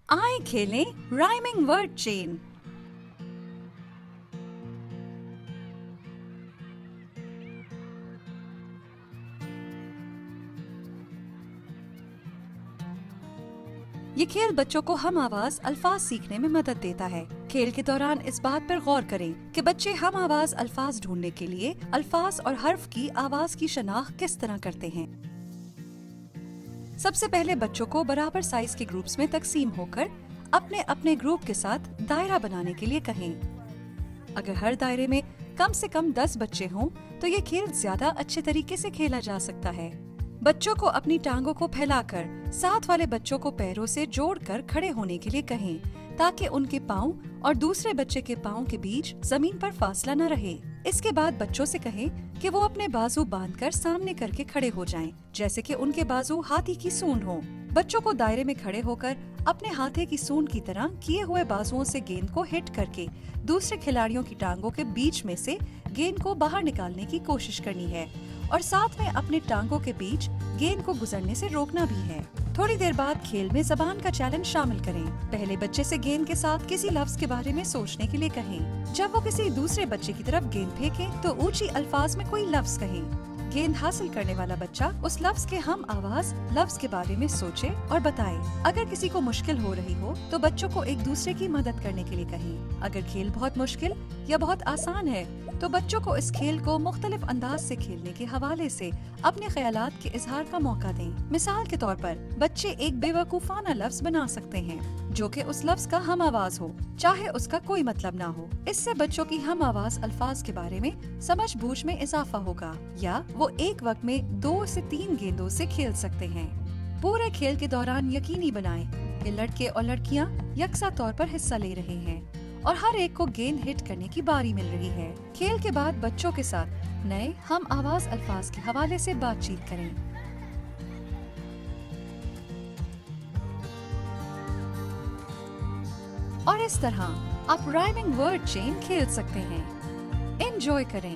آئیں کھیلیں rhyming word چین۔ یہ کھیل بچوں کو ہم آواز الفاظ سیکھنے میں مدد دیتا ہے۔ کھیل کے دوران اس بات پر غور کریں کہ بچے ہم آواز الفاظ ڈھونڈنے کے لیے الفاظ اور حرف کی آواز کی شناخت کس طرح کرتے ہیں۔ سب سے پہلے بچوں کو برابر سائز کے گروپس میں تقسیم ہو کر اپنے اپنے گروپ کے ساتھ دائرہ بنانے کے لیے کہیں۔ اگر ہر دائرے میں کم سے کم 10 بچے ہوں تو یہ کھیل زیادہ اچھے طریقے سے کھیلا جا سکتا ہے۔ بچوں کو اپنی ٹانگوں کو پھیلا کر ساتھ والے بچوں کو پیروں سے جوڑ کر کھڑے ہونے کے لیے کہیں تاکہ ان کے پاؤں اور دوسرے بچے کے پاؤں کے بیچ زمین پر فاصلہ نہ رہے۔ اس کے بعد بچوں سے کہیں کہ وہ اپنے بازو باندھ کر سامنے کر کے کھڑے ہو جائیں، جیسے کہ ان کے بازو ہاتھی کی سونڈ ہو۔ بچوں کو دائرے میں کھڑے ہو کر اپنے ہاتھی کی سونڈ کی طرح کیے ہوئے بازوؤں سے گیند کو ہٹ کر کے دوسرے کھلاڑیوں کی ٹانگوں کے بیچ میں سے گیند کو باہر نکالنے کی کوشش کرنی ہے اور ساتھ میں اپنے ٹانگوں کے بیچ گیند کو گزرنے سے روکنا بھی ہے۔ تھوڑی دیر بعد کھیل میں زبان کا چیلنج شامل کریں۔ پہلے بچے سے گیند کے ساتھ کسی لفظ کے بارے میں سوچنے کے لیے کہیں۔ جب وہ کسی دوسرے بچے کی طرف گیند پھینکیں تو اونچی الفاظ میں کوئی لفظ کہیں۔ گیند حاصل کرنے والا بچہ اس لفظ کے ہم آواز لفظ کے بارے میں سوچے اور بتائے۔ اگر کسی کو مشکل ہو رہی ہو تو بچوں کو ایک دوسرے کی مدد کرنے کے لیے کہیں۔ اگر کھیل بہت مشکل یا بہت آسان ہے تو بچوں کو اس کھیل کو مختلف انداز سے کھیلنے کے حوالے سے اپنے خیالات کے اظہار کا موقع دیں۔ مثال کے طور پر بچے ایک بے وقوفانہ لفظ بنا سکتے ہیں جو کہ اس لفظ کا ہم آواز ہو، چاہے اس کا کوئی مطلب نہ ہو۔ اس سے بچوں کی ہم آواز الفاظ کے بارے میں سمجھ بوجھ میں اضافہ ہوگا، یا وہ ایک وقت میں 2 سے 3 گیندوں سے کھیل سکتے ہیں۔ پورے کھیل کے دوران یقینی بنائیں کہ لڑکے اور لڑکیاں یکساں طور پر حصہ لے رہے ہیں اور ہر ایک کو گیند ہٹ کرنے کی باری مل رہی ہے۔ کھیل کے بعد بچوں کے ساتھ نئے ہم آواز الفاظ کے حوالے سے بات چیت کریں۔ اور اس طرح آپ رائمنگ ورڈ چین کھیل سکتے ہیں۔ انجوائے کریں۔